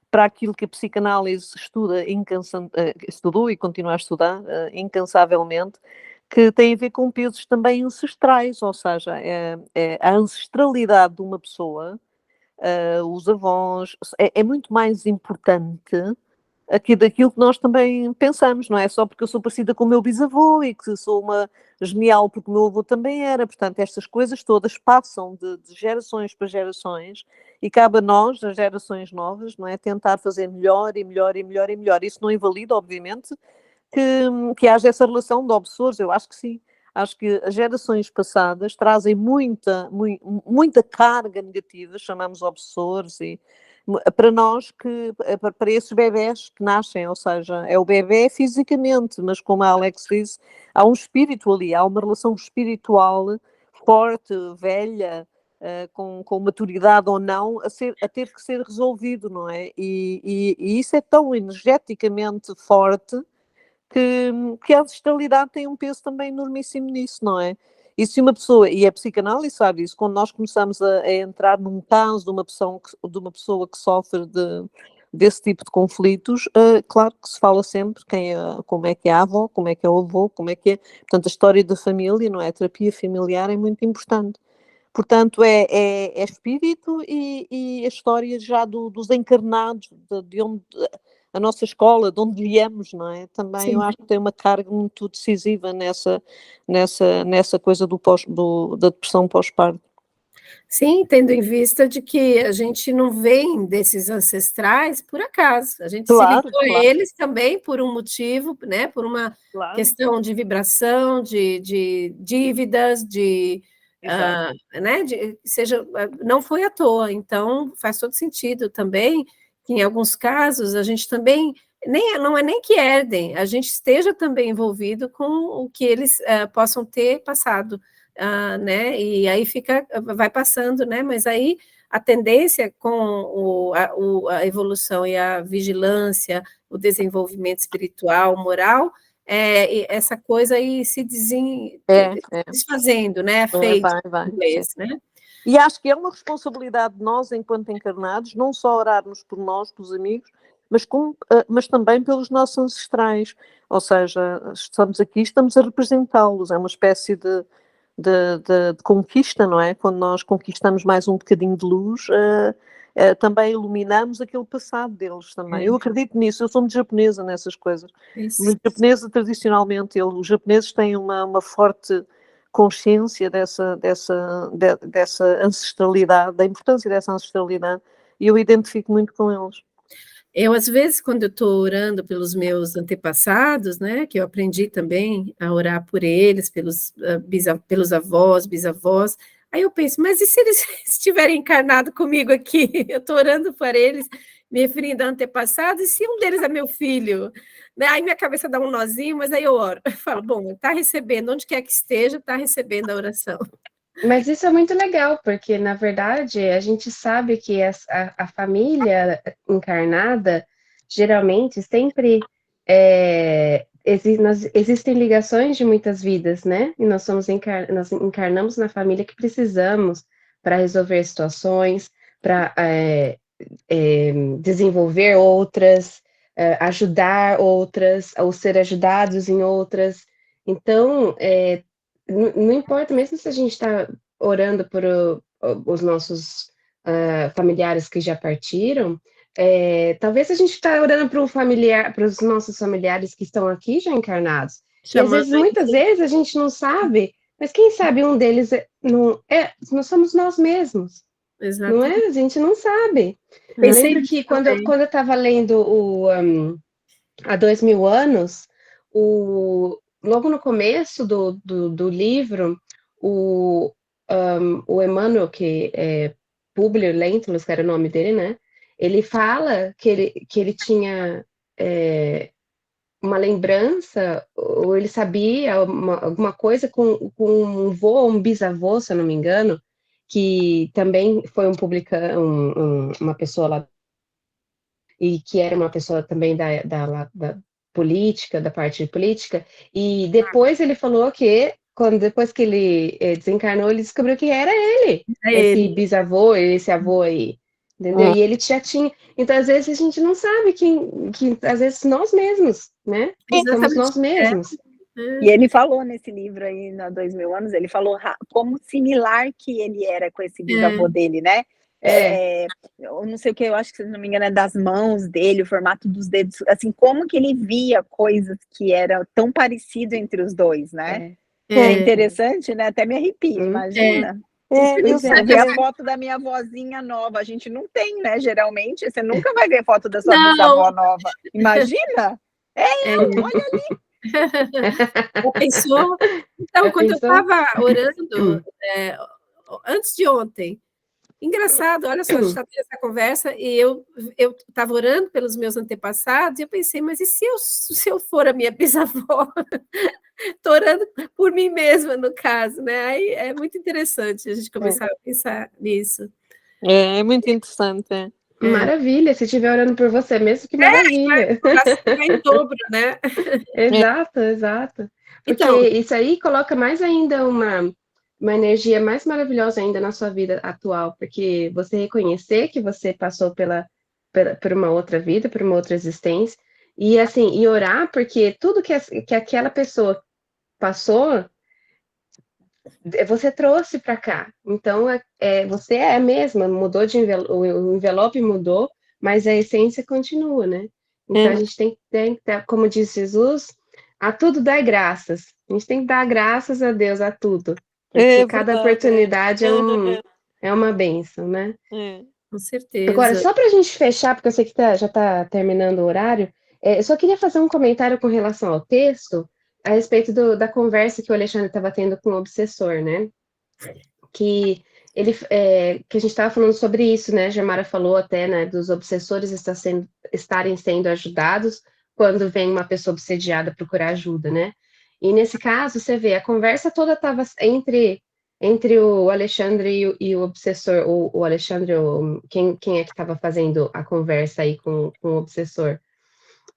para aquilo que a psicanálise estudou e continua a estudar incansavelmente, que tem a ver com pesos também ancestrais, ou seja, a ancestralidade de uma pessoa, os avós, é muito mais importante aqui daquilo que nós também pensamos, não é só porque eu sou parecida com o meu bisavô e que sou uma genial porque o meu avô também era, portanto estas coisas todas passam de gerações para gerações e cabe a nós, as gerações novas, não é, tentar fazer melhor e melhor e melhor e melhor. Isso não invalida, obviamente, que haja essa relação de obsessores, eu acho que sim. Acho que as gerações passadas trazem muita carga negativa, chamamos obsessores, e para nós, para esses bebés que nascem, ou seja, é o bebé fisicamente, mas como a Alex disse, há um espírito ali, há uma relação espiritual forte, velha, com maturidade ou não, a ter que ser resolvido, não é? E isso é tão energeticamente forte que a ancestralidade tem um peso também enormíssimo nisso, não é? E se uma pessoa, e a psicanálise sabe isso, quando nós começamos a entrar num caso de uma pessoa que sofre desse tipo de conflitos, claro que se fala sempre como é que é a avó, como é que é o avô, como é que é. Portanto, a história da família, não é? A terapia familiar é muito importante. Portanto, é espírito e a história já dos encarnados, de onde a nossa escola, de onde viemos, não é? Também Sim. eu acho que tem uma carga muito decisiva nessa coisa da depressão pós-parto. Sim, tendo em vista de que a gente não vem desses ancestrais por acaso, a gente se ligou a eles também por um motivo, né? Por uma questão de vibração, de dívidas, né? Não foi à toa, então faz todo sentido também que em alguns casos a gente também não é nem que herdem, a gente esteja também envolvido com o que eles possam ter passado. Né? E aí vai passando, né? Mas aí a tendência com a evolução e a vigilância, o desenvolvimento espiritual, moral, essa coisa aí se desfazendo, né? Feito em inglês, né? E acho que é uma responsabilidade de nós, enquanto encarnados, não só orarmos por nós, pelos amigos, mas também pelos nossos ancestrais. Ou seja, estamos aqui, estamos a representá-los. É uma espécie de conquista, não é? Quando nós conquistamos mais um bocadinho de luz, também iluminamos aquele passado deles também. Eu acredito nisso, eu sou muito japonesa nessas coisas. Muito japonesa, tradicionalmente, os japoneses têm uma forte consciência dessa ancestralidade, da importância dessa ancestralidade, e eu identifico muito com eles. Eu, às vezes, quando eu estou orando pelos meus antepassados, né, que eu aprendi também a orar por eles, pelos avós, bisavós, aí eu penso, mas e se eles estiverem encarnados comigo aqui? Eu estou orando por eles, me referindo a antepassados, e se um deles é meu filho? Né? Aí minha cabeça dá um nozinho, mas aí eu oro. Eu falo, bom, está recebendo, onde quer que esteja, está recebendo a oração. Mas isso é muito legal, porque, na verdade, a gente sabe que a família encarnada, geralmente, sempre existem ligações de muitas vidas, né? E nós encarnamos na família que precisamos para resolver situações, para desenvolver outras, ajudar outras, ou ser ajudados em outras. Então, não importa, mesmo se a gente está orando por os nossos familiares que já partiram, talvez a gente está orando para os nossos familiares que estão aqui já encarnados. E às vezes, muitas vezes, a gente não sabe, mas quem sabe um deles nós somos nós mesmos. Exatamente. Não é? A gente não sabe. Eu lembro que quando eu estava lendo há 2000 anos, logo no começo do livro, o Emmanuel, que é Publio Lentulus, que era o nome dele, né? Ele fala que ele tinha uma lembrança, ou ele sabia alguma coisa com um vô ou um bisavô, se eu não me engano, que também foi uma pessoa lá, e que era uma pessoa também da política, da parte política, e depois ele falou que, depois que ele desencarnou, ele descobriu que era ele, esse bisavô, esse avô aí, entendeu? E ele já tinha, então às vezes a gente não sabe que às vezes nós mesmos, né? Somos nós mesmos. E ele falou nesse livro aí, há 2000 anos, ele falou como similar que ele era com esse bisavô dele, né? Eu não sei o que, eu acho que, se não me engano, é das mãos dele, o formato dos dedos, assim, como que ele via coisas que eram tão parecidas entre os dois, né? É interessante, né? Até me arrepia, imagina. Eu vi a foto da minha vozinha nova, a gente não tem, né? Geralmente, você nunca vai ver foto da sua bisavó nova. Imagina? Olha ali. Pensou? Então, quando eu estava orando, antes de ontem, engraçado, olha só, a gente está tendo essa conversa e eu estava orando pelos meus antepassados e eu pensei, mas e se eu for a minha bisavó? Estou orando por mim mesma, no caso, né? Aí é muito interessante a gente começar a pensar nisso. É muito interessante. Maravilha, se estiver orando por você mesmo, que maravilha. Vai em dobro, né? Exato. Porque então, isso aí coloca mais ainda uma energia mais maravilhosa ainda na sua vida atual, porque você reconhecer que você passou por uma outra vida, por uma outra existência, e assim, e orar, porque tudo que aquela pessoa passou, você trouxe para cá. Então, você é a mesma, mudou o envelope mudou, mas a essência continua, né? Então a gente tem que ter, como diz Jesus, a tudo dar graças. A gente tem que dar graças a Deus a tudo, porque cada oportunidade é uma bênção, né? Com certeza. Agora, só para a gente fechar, porque eu sei que já está terminando o horário, eu só queria fazer um comentário com relação ao texto, a respeito da conversa que o Alexandre estava tendo com o obsessor, né? Que a gente estava falando sobre isso, né? A Jamara falou até, né, dos obsessores estarem sendo ajudados quando vem uma pessoa obsediada procurar ajuda, né? E nesse caso, você vê, a conversa toda estava entre o Alexandre e o obsessor, o Alexandre, quem é que estava fazendo a conversa aí com o obsessor?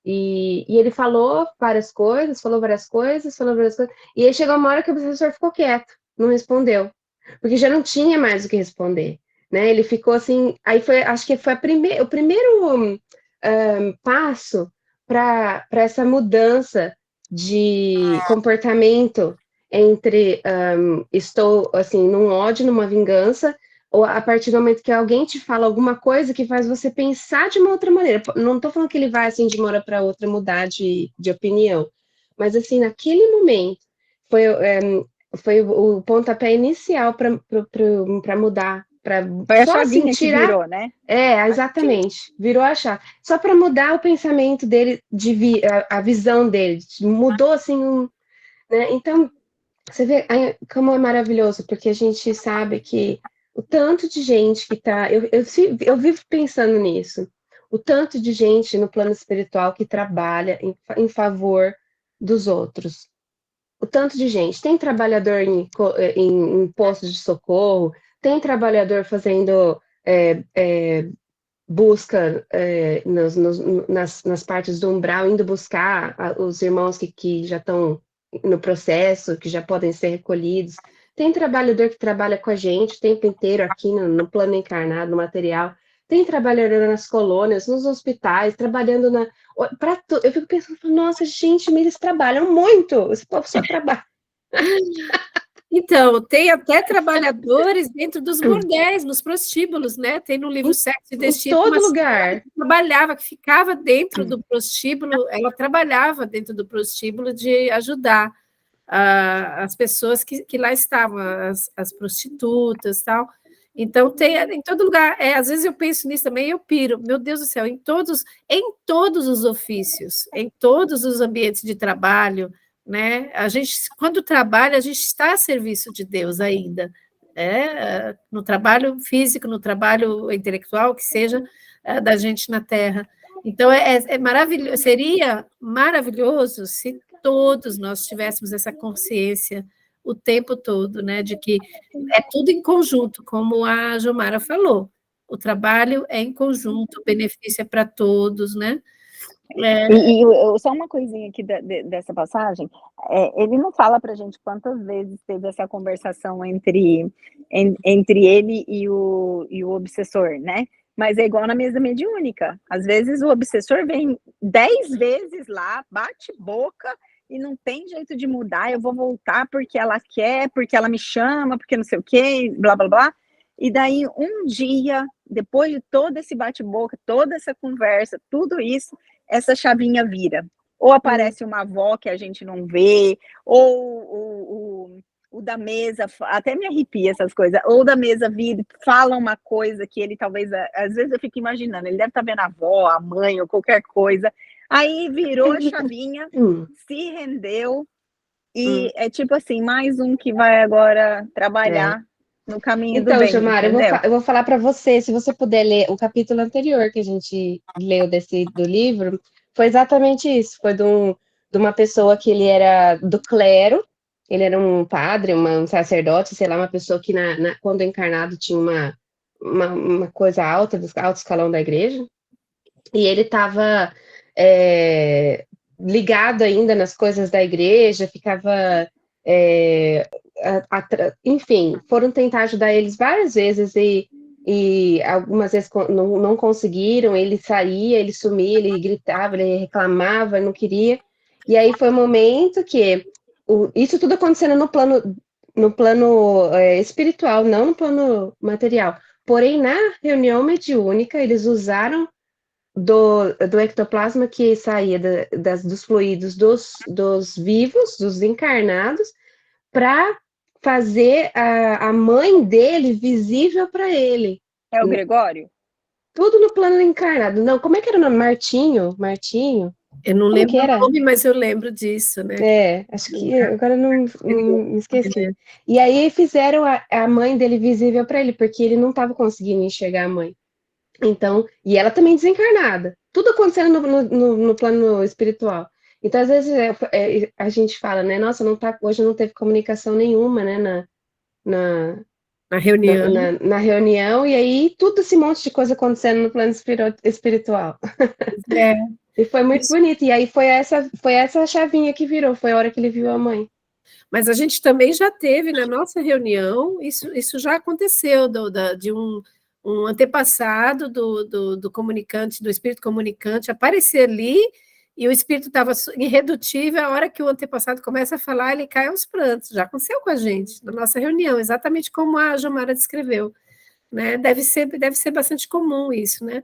E ele falou várias coisas, e aí chegou uma hora que o obsessor ficou quieto, não respondeu, porque já não tinha mais o que responder, né? Ele ficou assim, aí acho que foi o primeiro passo para essa mudança de comportamento entre estou assim num ódio, numa vingança, ou a partir do momento que alguém te fala alguma coisa que faz você pensar de uma outra maneira. Não estou falando que ele vai assim de uma hora para outra mudar de opinião, mas assim naquele momento foi o pontapé inicial para mudar, para Foi a só assim chavinha que tirar. virou, né? Exatamente. Virou a chave. Só para mudar o pensamento dele, a visão dele, mudou assim, né? Então, você vê como é maravilhoso, porque a gente sabe que o tanto de gente que tá. Eu vivo pensando nisso. O tanto de gente no plano espiritual que trabalha em favor dos outros. O tanto de gente. Tem trabalhador em postos de socorro, tem trabalhador fazendo busca nas partes do umbral, indo buscar os irmãos que já estão no processo, que já podem ser recolhidos. Tem trabalhador que trabalha com a gente o tempo inteiro aqui no plano encarnado, no material. Tem trabalhador nas colônias, nos hospitais, trabalhando eu fico pensando, nossa, gente, mas eles trabalham muito. Esse povo só trabalha. Então, tem até trabalhadores dentro dos bordéis, nos prostíbulos, né? Tem no livro Sexo e Destino. Em todo lugar. Que trabalhava, que ficava dentro do prostíbulo, ela trabalhava dentro do prostíbulo de ajudar as pessoas que lá estavam, as prostitutas e tal. Então, tem em todo lugar. Às vezes eu penso nisso também e eu piro. Meu Deus do céu, em todos os ofícios, em todos os ambientes de trabalho, né? A gente, quando trabalha, a gente está a serviço de Deus ainda, no trabalho físico, no trabalho intelectual, que seja da gente na Terra. Então, maravilhoso, seria maravilhoso se todos nós tivéssemos essa consciência o tempo todo, né? De que é tudo em conjunto, como a Jomara falou. O trabalho é em conjunto, o benefício é para todos, né? Só uma coisinha aqui dessa passagem, ele não fala para a gente quantas vezes teve essa conversação entre ele e o obsessor, né? Mas é igual na mesa mediúnica. Às vezes o obsessor vem 10 vezes lá, bate boca e não tem jeito de mudar. Eu vou voltar porque ela quer, porque ela me chama, porque não sei o quê, blá, blá, blá. E daí, um dia, depois de todo esse bate-boca, toda essa conversa, tudo isso, essa chavinha vira. Ou aparece uma avó que a gente não vê, ou o da mesa, até me arrepia essas coisas, ou da mesa vira, fala uma coisa que ele talvez, às vezes eu fico imaginando, ele deve estar vendo a avó, a mãe, ou qualquer coisa, aí virou a chavinha, se rendeu, e é tipo assim, mais um que vai agora trabalhar no caminho do bem. Então, Jamara, eu vou falar para você, se você puder ler o capítulo anterior que a gente leu do livro, foi exatamente isso, foi de uma pessoa que ele era do clero, ele era um padre, um sacerdote, sei lá, uma pessoa que quando encarnado tinha uma coisa alta, do alto escalão da igreja, e ele estava ligado ainda nas coisas da igreja, ficava... enfim, foram tentar ajudar eles várias vezes e algumas vezes não conseguiram, ele saía, ele sumia, ele gritava, ele reclamava, não queria, e aí foi um momento que isso tudo acontecendo no plano espiritual, não no plano material, porém na reunião mediúnica eles usaram do ectoplasma que saía dos fluidos dos vivos, dos encarnados, para fazer a mãe dele visível para ele. É o Gregório? Tudo no plano encarnado. Não, como é que era o nome? Martinho? Eu não Como lembro que o era? nome, mas eu lembro disso, né? Acho que agora não me esqueci. E aí fizeram a mãe dele visível para ele, porque ele não estava conseguindo enxergar a mãe. Então, e ela também desencarnada. Tudo acontecendo no plano espiritual. Então, às vezes, a gente fala, né? Nossa, hoje não teve comunicação nenhuma, né? Na, Na reunião. na reunião, e aí tudo esse monte de coisa acontecendo no plano espiritual. É. E foi muito bonito. E aí foi essa chavinha que virou, foi a hora que ele viu a mãe. Mas a gente também já teve na nossa reunião, isso já aconteceu, de um antepassado do comunicante, do espírito comunicante, aparecer ali, e o espírito estava irredutível, a hora que o antepassado começa a falar, ele cai aos prantos. Já aconteceu com a gente, na nossa reunião, exatamente como a Jomara descreveu. Né? Deve ser bastante comum isso, né?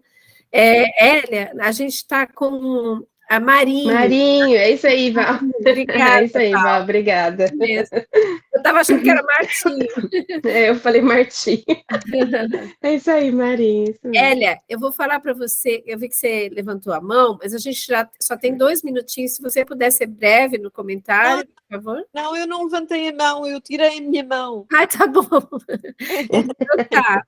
Hélia, a gente está com a Marinho. É isso aí, Val. Obrigada, É isso aí, Val, obrigada. mesmo. Eu estava achando que era Martinho. Eu falei Martim. É isso aí, Marinho. Isso mesmo. Hélia, eu vou falar para você, eu vi que você levantou a mão, mas a gente já só tem 2 minutinhos, se você puder ser breve no comentário, por favor. Não, eu não levantei a mão, eu tirei a minha mão. Ah, tá bom. Então tá.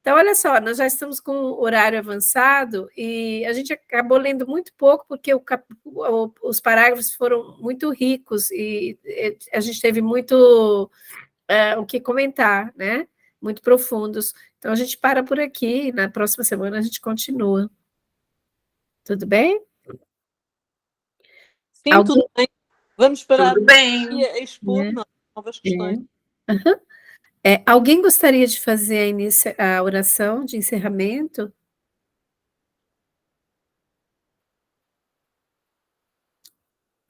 Então, olha só, nós já estamos com o horário avançado e a gente acabou lendo muito pouco, porque os parágrafos foram muito ricos e a gente teve muito o que comentar, né? Muito profundos. Então, a gente para por aqui, na próxima semana a gente continua. Tudo bem? Sim, tudo bem. Vamos parar Tudo bem. a expor novas questões. Uhum. Alguém gostaria de fazer a oração de encerramento?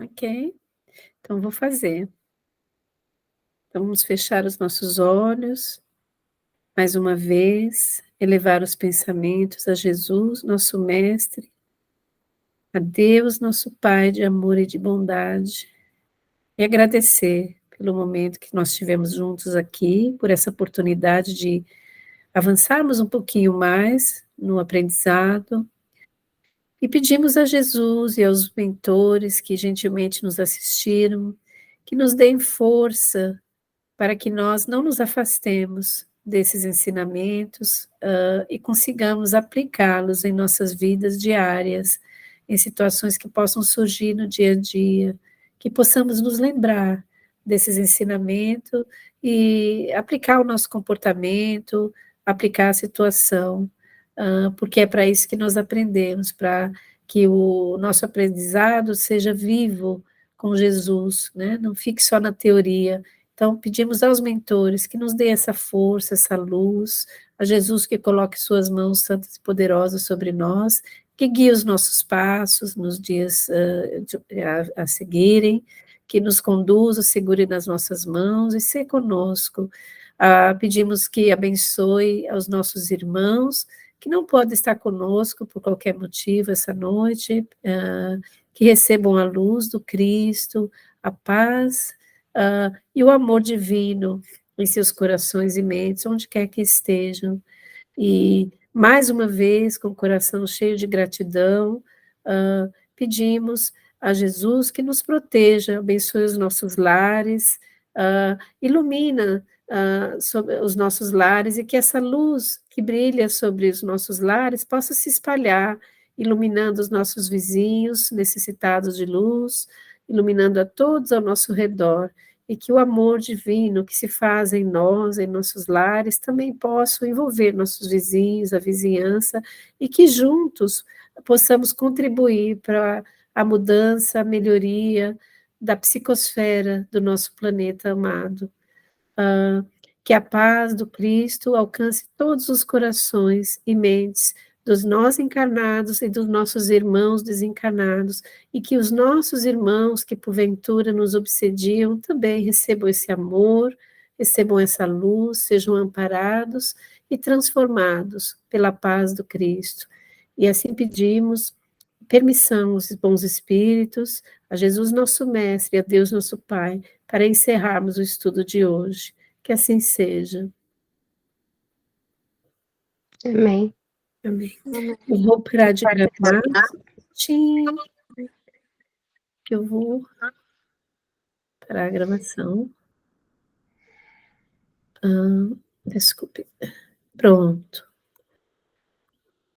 Ok, então vou fazer. Então, vamos fechar os nossos olhos, mais uma vez, elevar os pensamentos a Jesus, nosso Mestre, a Deus, nosso Pai de amor e de bondade, e agradecer pelo momento que nós tivemos juntos aqui, por essa oportunidade de avançarmos um pouquinho mais no aprendizado, e pedimos a Jesus e aos mentores que gentilmente nos assistiram, que nos deem força para que nós não nos afastemos desses ensinamentos e consigamos aplicá-los em nossas vidas diárias, em situações que possam surgir no dia a dia, que possamos nos lembrar desses ensinamentos e aplicar o nosso comportamento, aplicar a situação, porque é para isso que nós aprendemos, para que o nosso aprendizado seja vivo com Jesus, né? Não fique só na teoria. Então, pedimos aos mentores que nos dê essa força, essa luz, a Jesus que coloque suas mãos santas e poderosas sobre nós, que guie os nossos passos nos dias a seguirem, que nos conduza, segure nas nossas mãos e seja conosco. Pedimos que abençoe aos nossos irmãos, que não podem estar conosco por qualquer motivo essa noite, que recebam a luz do Cristo, a paz, e o amor divino em seus corações e mentes, onde quer que estejam. E, mais uma vez, com o coração cheio de gratidão, pedimos a Jesus que nos proteja, abençoe os nossos lares, ilumina sobre os nossos lares e que essa luz que brilha sobre os nossos lares possa se espalhar, iluminando os nossos vizinhos necessitados de luz, iluminando a todos ao nosso redor, e que o amor divino que se faz em nós, em nossos lares, também possa envolver nossos vizinhos, a vizinhança, e que juntos possamos contribuir para a mudança, a melhoria da psicosfera do nosso planeta amado. Que a paz do Cristo alcance todos os corações e mentes dos nós encarnados e dos nossos irmãos desencarnados, e que os nossos irmãos que porventura nos obsediam também recebam esse amor, recebam essa luz, sejam amparados e transformados pela paz do Cristo. E assim pedimos permissão aos bons espíritos, a Jesus nosso Mestre, a Deus nosso Pai, para encerrarmos o estudo de hoje. Que assim seja. Amém. Amém. Eu vou parar de gravar. Tchim. Que eu vou parar a gravação. Desculpe. Pronto.